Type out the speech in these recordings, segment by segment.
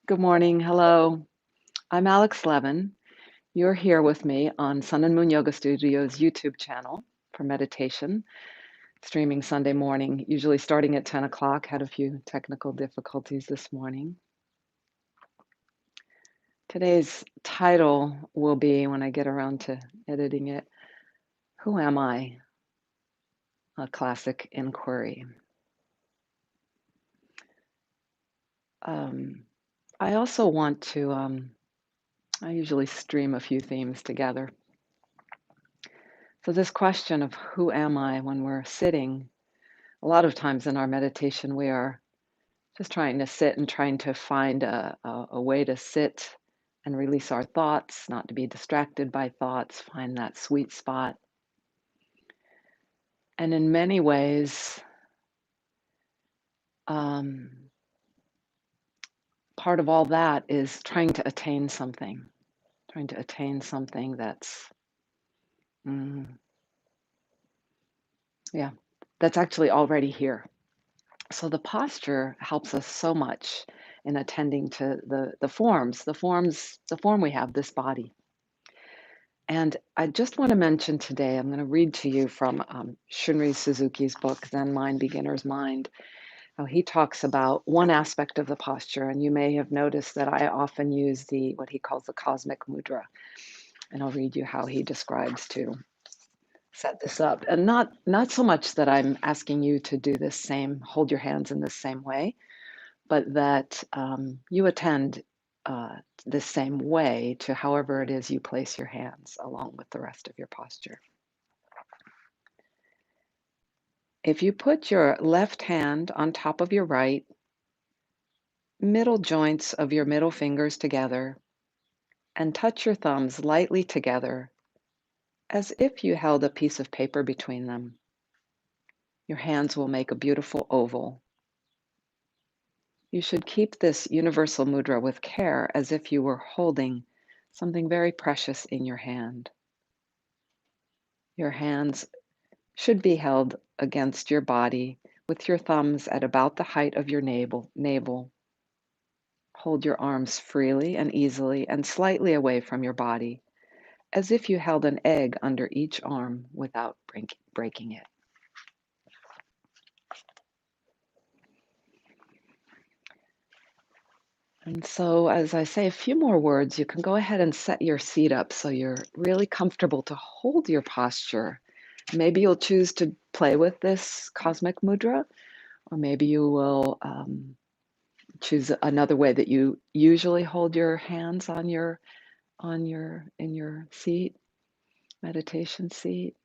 Good morning. Hello. I'm aLex. You're here with me on Sun and Moon Yoga Studio's YouTube channel for meditation, streaming Sunday morning, usually starting at 10 o'clock. Had a few technical difficulties this morning. Today's title will be, when I get around to editing it, Who Am I? A Classic Inquiry. I also want to, I usually stream a few themes together. So, this question of who am I when we're sitting, a lot of times in our meditation, we are just trying to sit and trying to find a way to sit and release our thoughts, not to be distracted by thoughts, find that sweet spot. And in many ways, part of all that is trying to attain something that's, mm, yeah, that's actually already here. So the posture helps us so much in attending to the forms, the form we have, this body. And I just want to mention today, I'm going to read to you from Shunri Suzuki's book, Zen Mind, Beginner's Mind, how he talks about one aspect of the posture. And you may have noticed that I often use what he calls the cosmic mudra. And I'll read you how he describes to set this up. And not so much that I'm asking you to do this same, hold your hands in the same way, but that you attend the same way to however it is you place your hands along with the rest of your posture. If you put your left hand on top of your right, middle joints of your middle fingers together, and touch your thumbs lightly together as if you held a piece of paper between them, your hands will make a beautiful oval. You should keep this universal mudra with care as if you were holding something very precious in your hand. Your hands should be held against your body with your thumbs at about the height of your navel. Hold your arms freely and easily and slightly away from your body, as if you held an egg under each arm without breaking it. And so, as I say a few more words, you can go ahead and set your seat up so you're really comfortable to hold your posture. Maybe you'll choose to play with this cosmic mudra, or maybe you will choose another way that you usually hold your hands in your seat, meditation seat,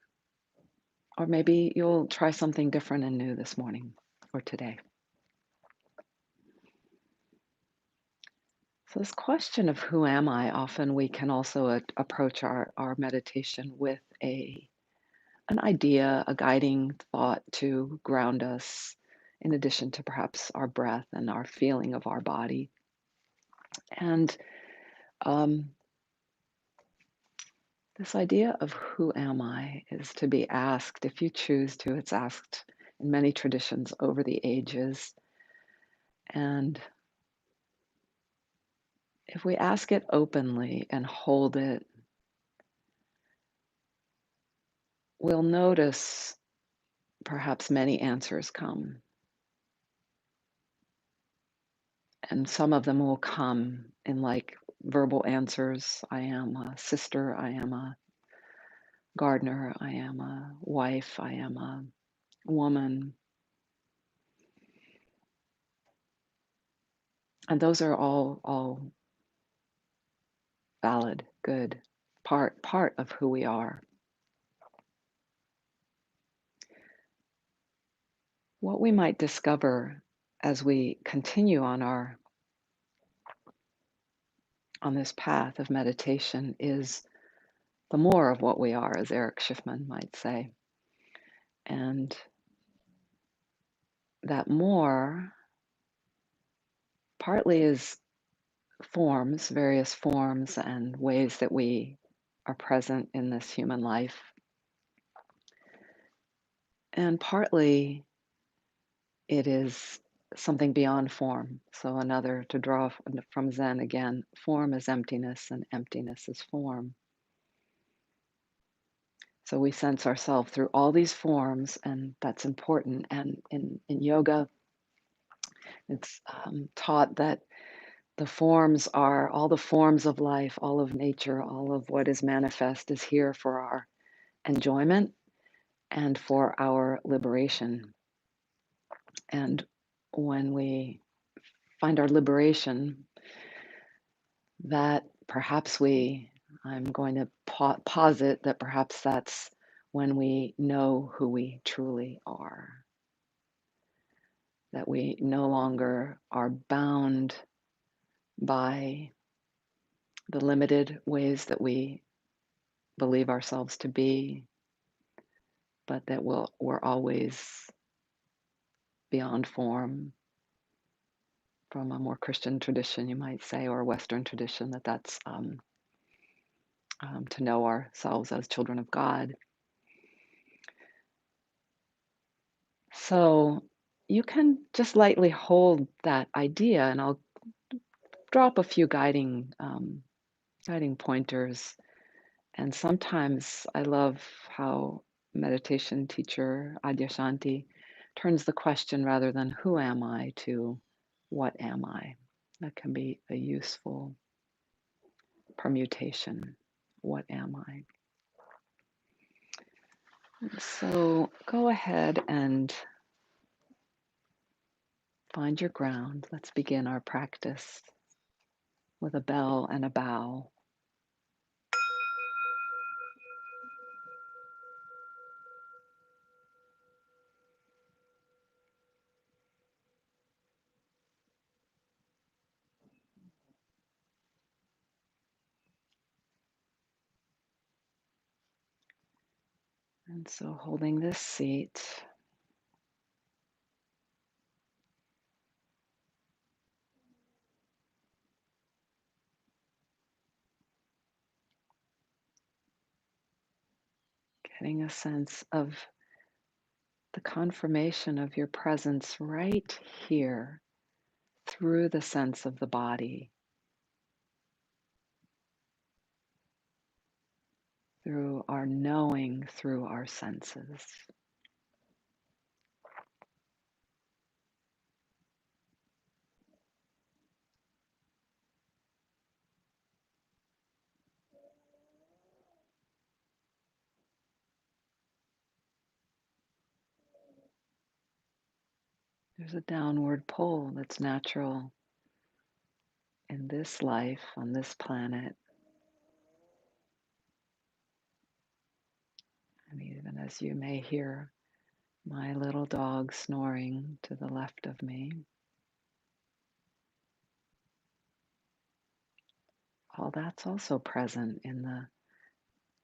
or maybe you'll try something different and new this morning or today. So this question of who am I, often we can also approach our meditation with an idea, a guiding thought to ground us, in addition to perhaps our breath and our feeling of our body. And this idea of who am I is to be asked, if you choose to, it's asked in many traditions over the ages. And if we ask it openly and hold it, we'll notice perhaps many answers come. And some of them will come in like verbal answers. I am a sister, I am a gardener, I am a wife, I am a woman. And those are all valid, good, part of who we are. What we might discover as we continue on this path of meditation is the more of what we are, as Eric Schiffman might say. And that more partly is forms, various forms and ways that we are present in this human life. And partly it is something beyond form. So another to draw from Zen again, form is emptiness and emptiness is form. So we sense ourselves through all these forms, and that's important. And in yoga, it's taught that the forms are all the forms of life, all of nature, all of what is manifest is here for our enjoyment and for our liberation. And when we find our liberation, that perhaps I'm going to posit that perhaps that's when we know who we truly are, that we no longer are bound by the limited ways that we believe ourselves to be, but that we're always beyond form. From a more Christian tradition, you might say, or a Western tradition, that's to know ourselves as children of God. So you can just lightly hold that idea, and I'll drop a few guiding pointers. And sometimes I love how meditation teacher Adyashanti turns the question rather than who am I to what am I? That can be a useful permutation. What am I? So go ahead and find your ground. Let's begin our practice with a bell and a bow. And so holding this seat, getting a sense of the confirmation of your presence right here through the sense of the body, through our knowing, through our senses. There's a downward pull that's natural in this life, on this planet. And even as you may hear my little dog snoring to the left of me, all that's also present in the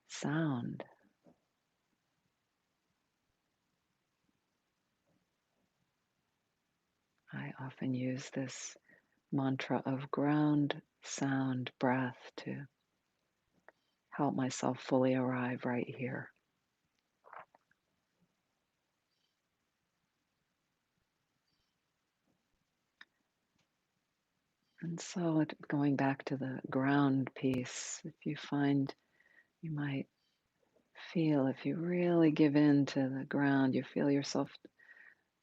sound. I often use this mantra of ground, sound, breath to help myself fully arrive right here. And so, going back to the ground piece, if you find you might feel, if you really give in to the ground, you feel yourself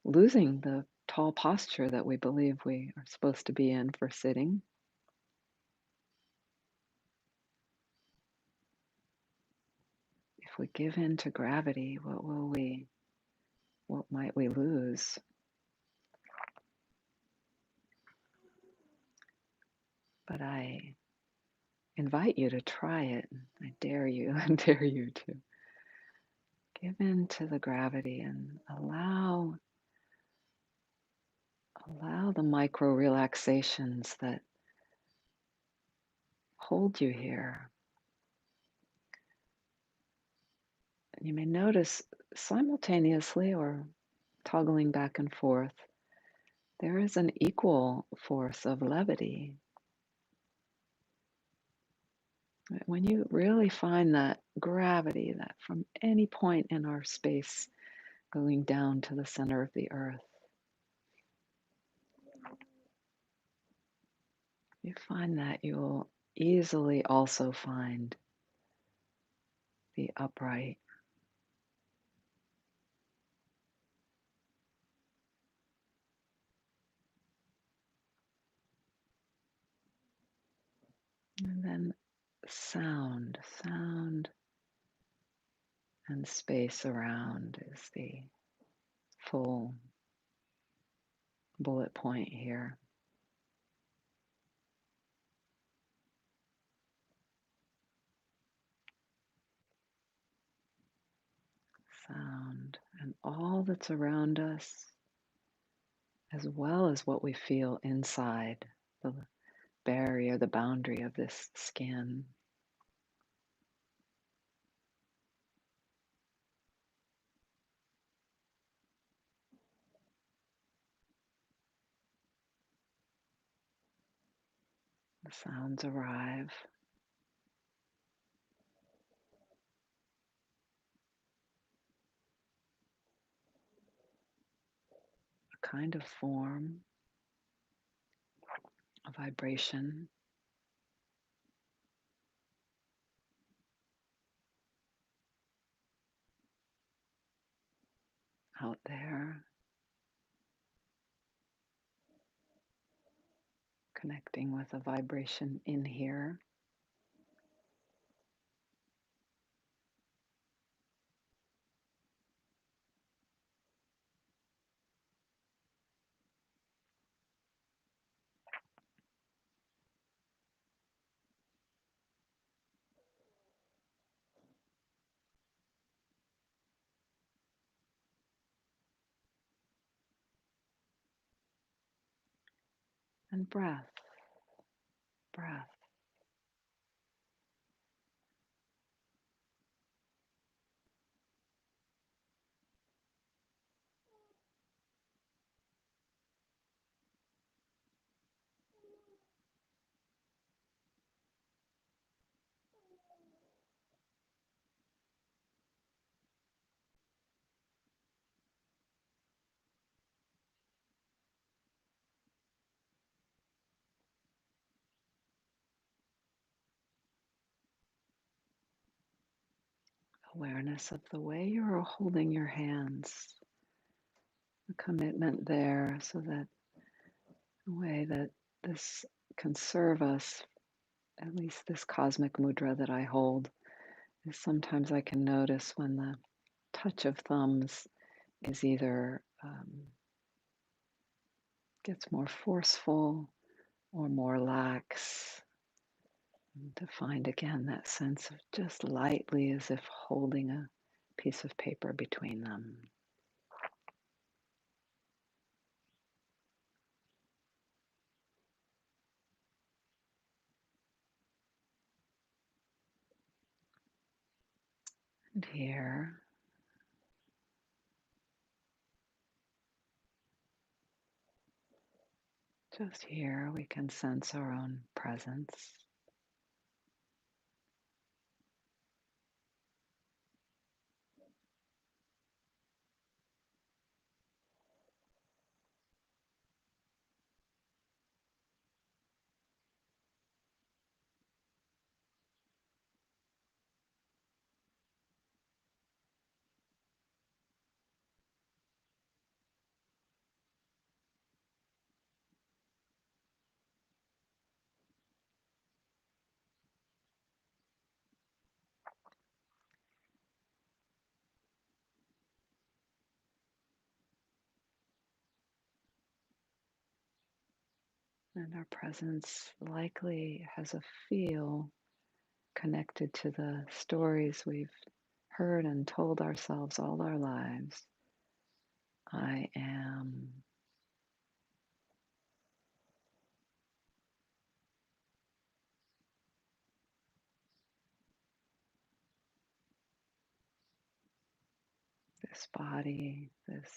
losing the tall posture that we believe we are supposed to be in for sitting. If we give in to gravity, what might we lose? But I invite you to try it. I dare you, I dare you to give in to the gravity and allow the micro relaxations that hold you here. And you may notice simultaneously or toggling back and forth, there is an equal force of levity. When you really find that gravity, that from any point in our space going down to the center of the earth, you find that, you will easily also find the upright. And then sound and space around is the full bullet point here. Sound and all that's around us, as well as what we feel inside the barrier, the boundary of this skin. The sounds arrive, a kind of form, a vibration out there, connecting with a vibration in here. And breath, breath. Awareness of the way you're holding your hands, the commitment there, so that the way that this can serve us, at least this cosmic mudra that I hold, is sometimes I can notice when the touch of thumbs is either gets more forceful or more lax, and to find again that sense of just lightly as if holding a piece of paper between them. And here, just here, we can sense our own presence. And our presence likely has a feel connected to the stories we've heard and told ourselves all our lives. I am. This body, this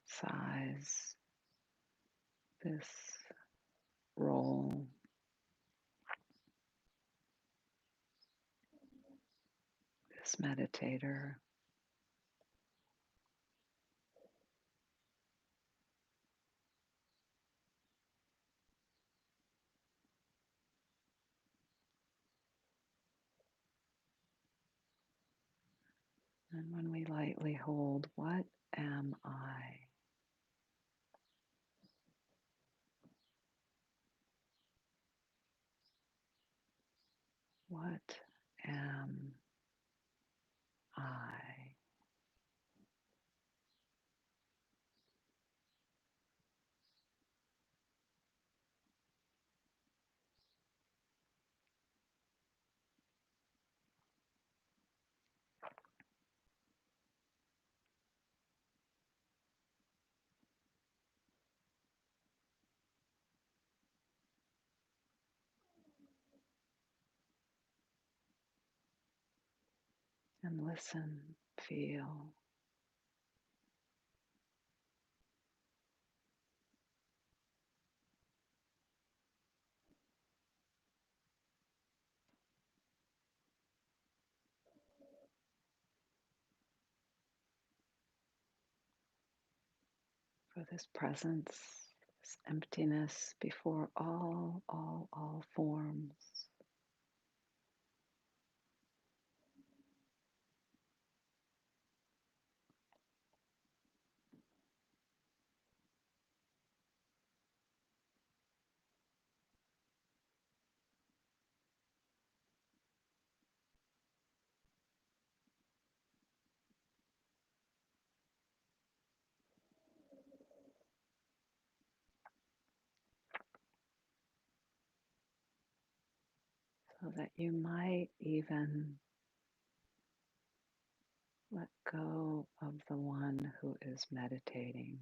size, this role, this meditator. And when we lightly hold, what am I? What am I? And listen, feel. For this presence, this emptiness before all forms. So that you might even let go of the one who is meditating.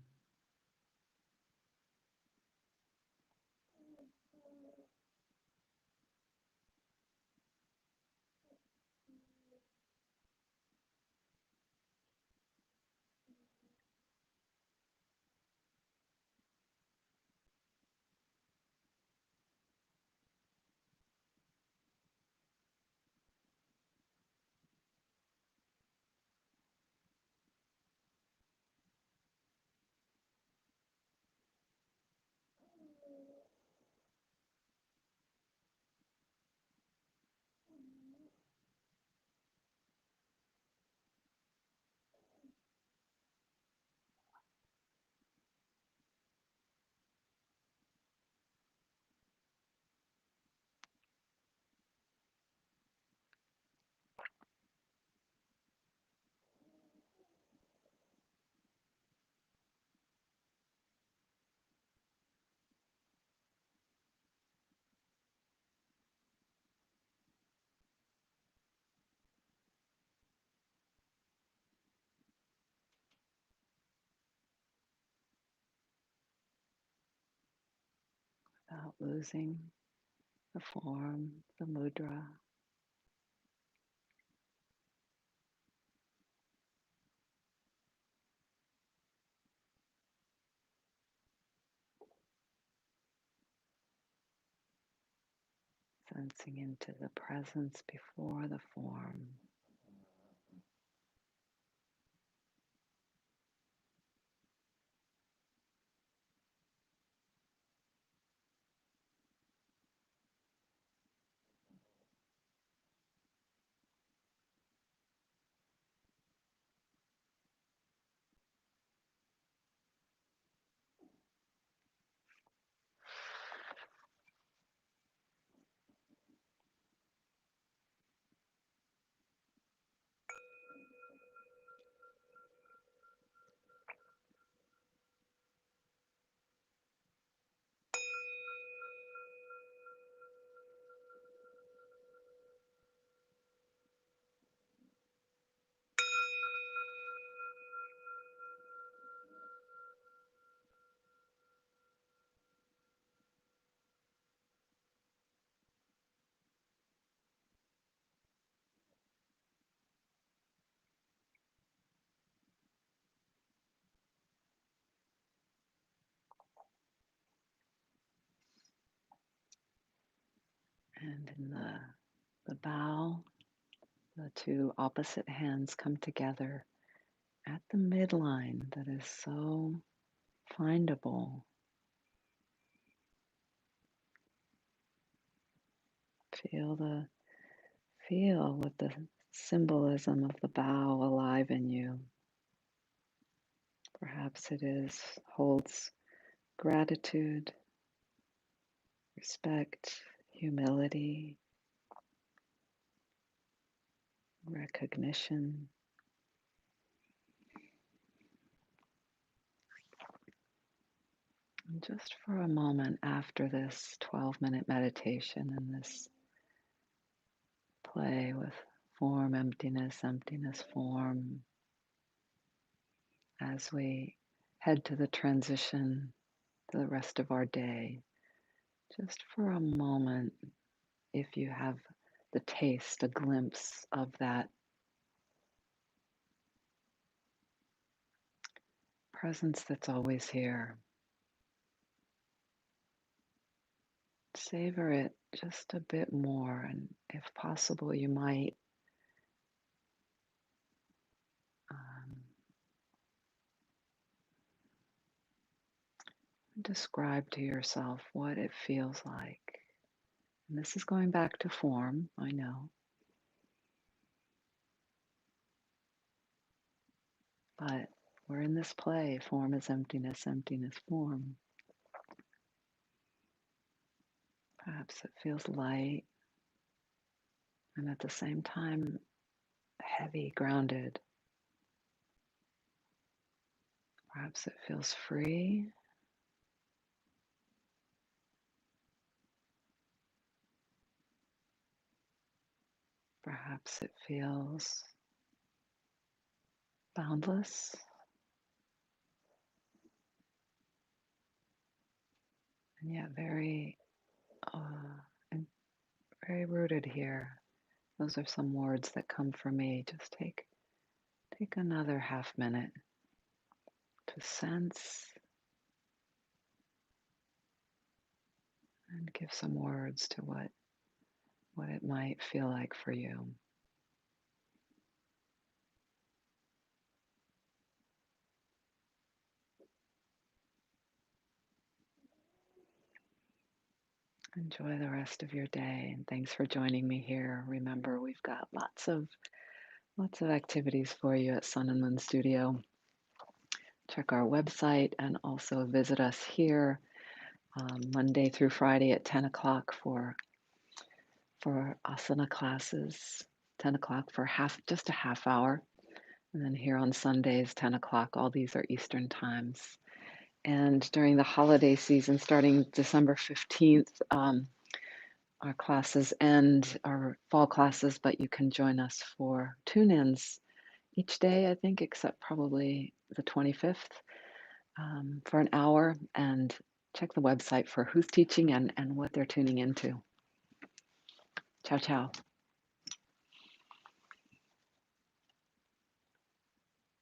Without losing the form, the mudra. Sensing into the presence before the form. And in the bow, the two opposite hands come together at the midline that is so findable. Feel what the symbolism of the bow alive in you. Perhaps it holds gratitude, respect, humility, recognition. And just for a moment after this 12-minute meditation and this play with form, emptiness, emptiness, form, as we head to the transition to the rest of our day, just for a moment, if you have the taste, a glimpse of that presence that's always here, savor it just a bit more. And if possible, you might um, describe to yourself what it feels like. And this is going back to form, I know, but we're in this play. Form is emptiness, emptiness, form. Perhaps it feels light and at the same time heavy, grounded. Perhaps it feels free. Perhaps it feels boundless. And yet and very rooted here. Those are some words that come for me. Just take another half minute to sense and give some words to what it might feel like for you. Enjoy the rest of your day, and thanks for joining me here. Remember, we've got lots of activities for you at Sun and Moon Studio. Check our website and also visit us here Monday through Friday at 10 o'clock for asana classes, 10 o'clock for just a half hour. And then here on Sundays, 10 o'clock. All these are Eastern times. And during the holiday season, starting December 15th, our classes end, our fall classes, but you can join us for tune-ins each day, I think, except probably the 25th, for an hour. And check the website for who's teaching and what they're tuning into. Ciao, ciao.